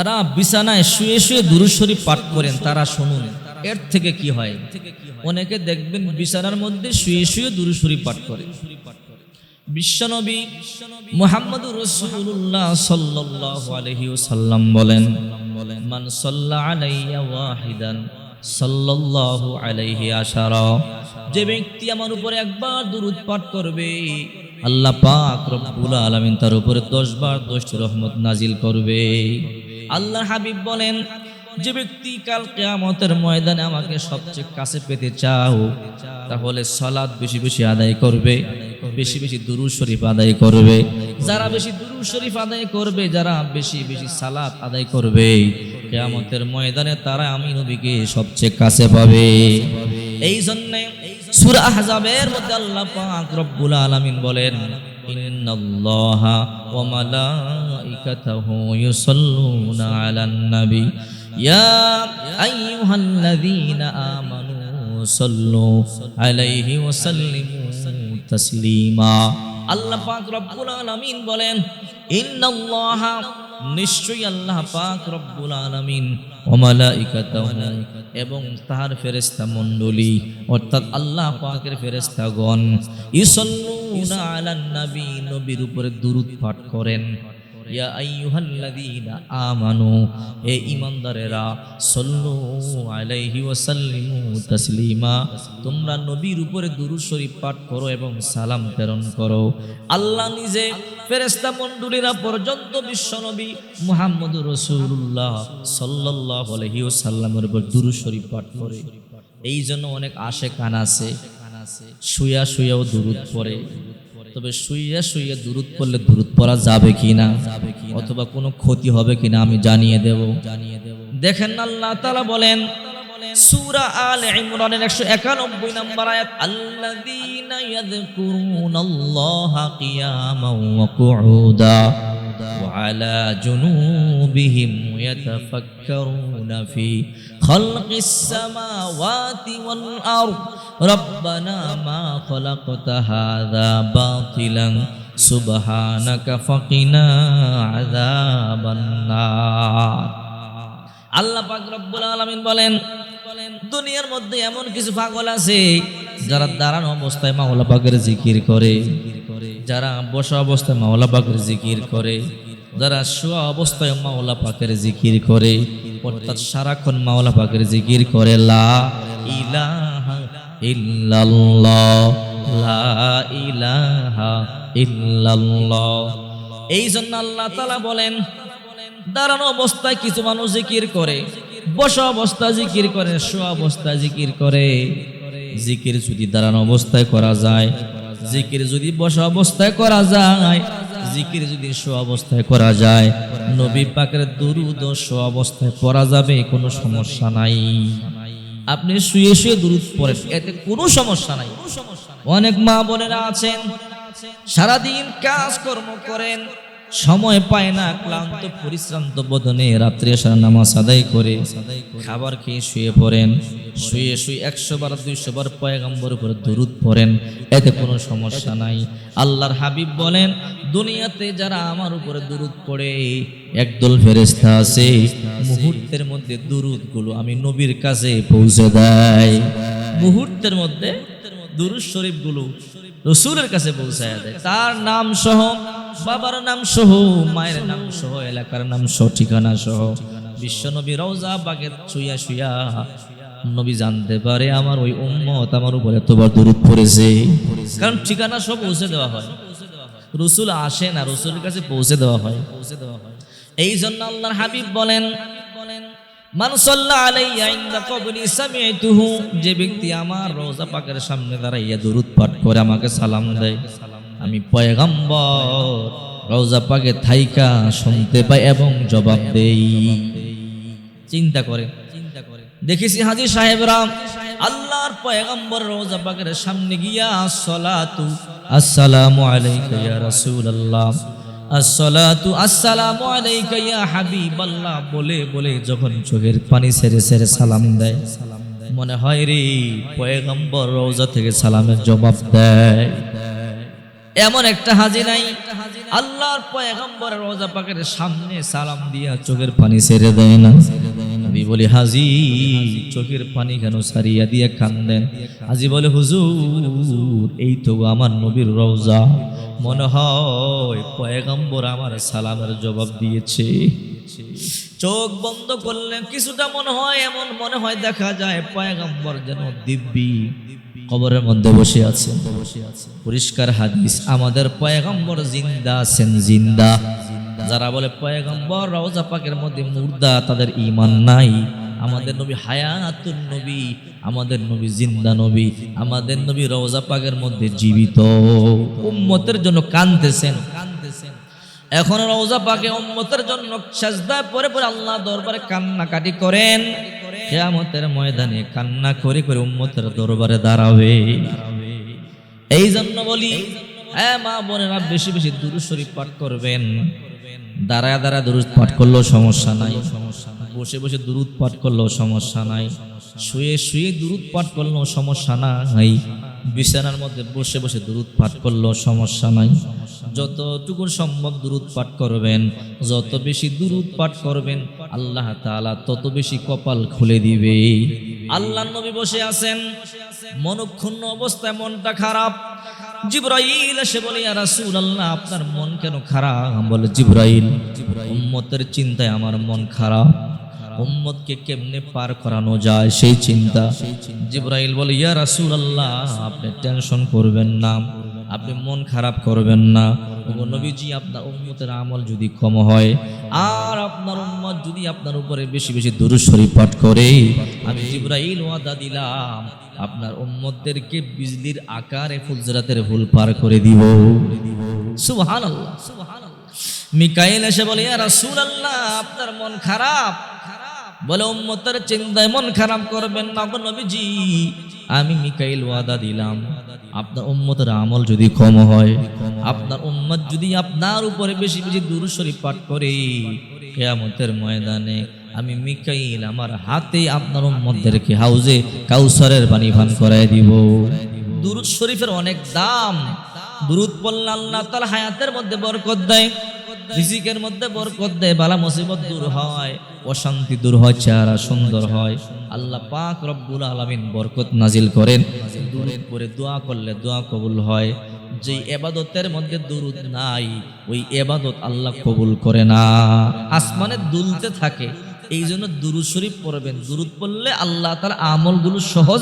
তারা বিছানায় শুয়ে শুয়ে দুরূদ শরীফ পাঠ করেন, তারা শুনুন এর থেকে কি হয়। অনেকে দেখবেন বিছানার মধ্যে শুয়ে শুয়ে দুরূদ শরীফ পাঠ করে। বিশ্বনবী মুহাম্মদুর রাসূলুল্লাহ সাল্লাল্লাহু আলাইহি ওয়াসাল্লাম বলেন, মান সাল্লা আলাইয়া ওয়াহিদান সাল্লাল্লাহু আলাইহি আশারা, যে ব্যক্তি আমার উপরে একবার দুরূদ পাঠ করবে আল্লাহ পাক রব্বুল আলামিন তার উপরে 10 বার 10টি রহমত নাজিল করবে। আল্লাহর হাবিব বলেন, যে ব্যক্তি কাল কিয়ামতের ময়দানে আমাকে সবচেয়ে কাছে পেতে চাও তাহলে সালাত বেশি বেশি আদায় করবে, বেশি বেশি দুরূদ শরীফ আদায় করবে। যারা বেশি দুরূদ শরীফ আদায় করবে, যারা বেশি বেশি সালাত আদায় করবে, কিয়ামতের ময়দানে তারা আমি নবীকে সবচেয়ে কাছে পাবে। এই জন্য সূরা আহজাবের মধ্যে আল্লাহ পাক রব্বুল আলামিন বলেন, ইন্নাল্লাহা ওয়া মালাইকাতাহু ইউসাল্লুনা আলান নবী ইয়া আইয়ুহাল্লাযীনা আমানু সাল্লু আলাইহি ওয়া সাল্লিমু তাসলিমা। আল্লাহ পাক রব্বুল আলামিন বলেন, ইন্নাল্লাহা, নিশ্চয়ই আল্লাহ পাক রব্বুল আলামিন, ওয়া মালাইকাতাহু, এবং তার ফেরেশতা মণ্ডলী অর্থাৎ আল্লাহ পাকের ফেরেশতাগণ, ইউসাল্লুনা আলান নবী, নবীর উপরে দুরূদ পাঠ করেন। ইয়া আইয়ুহাল্লাযীনা আমানু, হে ঈমানদারেরা, সাল্লু আলাইহি ওয়া সাল্লিমু তাসলিমা, তোমরা নবীর উপরে দুরূদ শরীফ পাঠ করো এবং সালাম প্রেরণ করো। আল্লাহ নিজে ফেরেশতা মণ্ডলীরা পর্যন্ত বিশ্বনবী মুহাম্মদুর রাসূলুল্লাহ সাল্লাল্লাহু আলাইহি ওয়াসাল্লামের উপর দুরূদ শরীফ পাঠ করে। এই জন্য অনেক আশেকান আছে শুয়া শুয়াও দুরূদ পড়ে। তবে শুইয়া শুইয়া দুরূদ পড়লে দুরূদ পড়া যাবে কিনা অথবা কোনো ক্ষতি হবে কিনা আমি জানিয়ে দেব। দেখেন আল্লাহ তাআলা বলেন সূরা আলে ইমরানের 191 নম্বর আয়াত, আল্লাযীনা ইয়াযকুরুনাল্লাহা কিয়ামান ওয়া কুউদা ওয়া আলা জুনুবিহিম ইয়াতাফাক্কারুনা ফি খালকিস সামাওয়াতি ওয়াল আরদ রব্বানা মা খালাকতা হাযা বাতিলান সুবহানাকা ফাকিনা আযাবান নার। আল্লাহ পাক রব্বুল আলামিন বলেন, দুনিয়ার মধ্যে এমন কিছু পাগল আছে যারা দাঁড়ানো অবস্থায় মাওলা পাকের জিকির করে, যারা বসা অবস্থায় মাওলা পাকের জিকির করে, যারা শোয়া অবস্থায় মাওলা পাকের জিকির করে, অর্থাৎ সারাক্ষণ মাওলা পাকের জিকির করে। লা ইলাহা ইল্লাল্লাহ, লা ইলাহা ইল্লাল্লাহ। এই জন্য আল্লাহ তাআলা বলেন, দাঁড়ানো অবস্থায় কিছু মানুষ জিকির করে, বসা অবস্থায় জিকির করে, শোয়া অবস্থায় জিকির করে। জিকির যদি দাঁড়ানো অবস্থায় করা যায়, জিকির যদি বসা অবস্থায় করা যায়, জিকির যদি শোয়া অবস্থায় করা যায়, নবী পাকের দুরূদ শোয়া অবস্থায় পড়া যাবে, কোনো সমস্যা নাই। আপনি শুয়ে শুয়ে দুরূদ পড়েন, এতে কোনো সমস্যা নাই। অনেক মা বোনেরা আছেন সারাদিন কাজ কর্ম করেন, সময় পায় না, ক্লান্ত পরিশ্রান্ত বদনে রাত্রে এসে নামাজ আদায় করে খাবার খেয়ে শুয়ে পড়েন, শুয়ে শুয়ে 100 বার 200 বার পয়গম্বর উপর দুরূদ পড়েন, এতে কোনো সমস্যা নাই। আল্লাহর হাবিব বলেন, দুনিয়াতে যারা আমার উপরে দুরূদ পড়ে একদল ফেরেশতা আছে, মুহূর্তের মধ্যে দুরূদগুলো আমি নবীর কাছে পৌঁছে দেয়। মুহূর্তের মধ্যে দুরূদ শরীফগুলো রাসূলের কাছে পৌঁছায় দেয়। তার নাম সহ, বাবার নাম সহ, মায়ের নাম সহ, এলাকার নাম সহ, ঠিকানা সহ। বিশ্বনবী রওজা বাগে শুইয়া শুইয়া নবী জানতে পারে আমার ওই উম্মত আমার উপরে এতবার দুরূদ পড়েছে, কারণ ঠিকানা সব পৌঁছে দেওয়া হয়। রাসূল আসে না, রাসূলের কাছে পৌঁছে দেওয়া হয়। এই জন্য আল্লাহর হাবিব বলেন, মান সাল্লা আলাইয়া ইনদা কবরি সামি'তুহু, যে ব্যক্তি আমার রওজা পাকের সামনে দাঁড়াইয়া দুরূদ পাঠ করে আমাকে সালাম দেয়, আমি পয়গম্বর রওজা পাকে থাইকা শুনতে পাই এবং জবাব দেই। চিন্তা করে দেখেছি হাজী সাহেবরা আল্লাহর পয়গম্বর রওজা পাকের সামনে গিয়া আসসালাতু আসসালামু আলাইকা ইয়া রাসূলুল্লাহ, আসসালাতু আসসালামু আলাইকা ইয়া হাবিবাল্লাহ বলে বলে যখন চোখের পানি ছেড়ে ছেড়ে সালাম দেয়, মনে হয় রে পয়গম্বর রওজা থেকে সালামের জবাব দেয়। এমন একটা হাজী নাই আল্লাহর পয়গম্বরের রওজা পাকের সামনে সালাম দিয়া চোখের পানি ছেড়ে দেয় না। আমি বলি হাজি চোখের পানি কেন সারিয়া দিয়ে কান্দেন? হাজি বলে হুজুর এই তো আমার নবীর রওজা, মনে হয় পয়গম্বর আমার সালামের জবাব দিয়েছে। চোখ বন্ধ করলেন, কিছুটা মনে হয় এমন মনে হয় দেখা যায় পয়গম্বর যেন দিব্যি কবরের মধ্যে বসে আছে। পরিষ্কার হাদিস, আমাদের পয়গম্বর জিন্দা আছেন, জিন্দা। যারা বলে পয়গম্বর রওজা পাকের মধ্যে মুর্দা, তাদের ঈমান নাই। আমাদের নবী হায়াতুন নবী, আমাদের নবী জিন্দা নবী, আমাদের নবী রওজা পাকের মধ্যে জীবিত। উম্মতের জন্য কাঁদতেছেন। এখন রওজা পাকে উম্মতের জন্য সাজদা পরে পরে আল্লাহ দরবারে কান্নাকাটি করেন। কিয়ামতের ময়দানে কান্না করে করে উম্মতের দরবারে দাঁড়াবে। এই জন্য বলি মা বোনেরা বেশি বেশি দুরূদ শরীফ পাঠ করবেন। দাঁড়ায় দাঁড়ায় দুরূদ পাঠ করলেও সমস্যা নাই, বসে বসে দুরূদ পাঠ করলেও সমস্যা নাই, শুয়ে শুয়ে দুরূদ পাঠ করলেও সমস্যা নাই, বিছানার মধ্যে বসে বসে দুরূদ পাঠ করলেও সমস্যা নাই। যতটুকু সম্ভব দুরূদ পাঠ করবেন। যত বেশি দুরূদ পাঠ করবেন আল্লাহ তাআলা তত বেশি কপাল খুলে দিবে। আল্লাহর নবী বসে আছেন, মনক্ষুণ্ণ অবস্থায়, মনটা খারাপ। জিবরাইল এসে বলে ইয়া রাসূলুল্লাহ আপনার মন কেন খারাপ? বলে জিবরাইল উম্মতের চিন্তায় আমার মন খারাপ, উম্মতকে কেমনে পার করানো যায় সেই চিন্তা। জিবরাইল বলে ইয়া রাসূলুল্লাহ আপনি টেনশন করবেন না, আপনি মন খারাপ করবেন না। ওগো নবীজি আপনার উম্মতের আমল যদি কম হয় আর আপনার উম্মত যদি আপনার উপরে বেশি বেশি দুরূদ শরীফ পাঠ করে, আমি জিবরাইল ওয়াদা দিলাম আপনার উম্মতদেরকে বিজলির আকারে ফুলজরাতের ফুল পার করে দিব। সুবহানাল্লাহ সুবহানাল্লাহ। মিকাইল এসে বলে ইয়া রাসূলুল্লাহ আপনার মন খারাপ, বলে উম্মতের চিন্তায় মন খারাপ করবেন না গো নবীজি। আমি মিকাইল ওয়াদা দিলাম আপনার উম্মতের আমল যদি কম হয়, আপনার উম্মত যদি আপনার উপরে বেশি বেশি দুরূদ শরীফ পাঠ করে, কিয়ামতের ময়দানে আমি মিকাইল আমার হাতে আপনার উম্মতদেরকে হাউজে কাউসারের পানি পান করায় দিব। দুরূদ শরীফের অনেক দাম। দুরূদ পড়লে আল্লাহ তাআলা হায়াতের মধ্যে বরকত দেয়, রিজিকের মধ্যে বরকত দেয়, বালা মুসিবত দূর হয়, অশান্তি দূর হয়, চেহারা সুন্দর হয়। আল্লাহ পাক রব্বুল আলামিন বরকত নাজিল করেন। দুরূদ পড়ে দোয়া করলে দোয়া কবুল হয়। যে ইবাদতের মধ্যে দুরূদ নাই ওই ইবাদত আল্লাহ কবুল করে না, আসমানে দুলতে থাকে। এই জন্য দুরূদ শরীফ পড়বেন। দুরূদ পড়লে আল্লাহ তাআলা আমলগুলো সহজ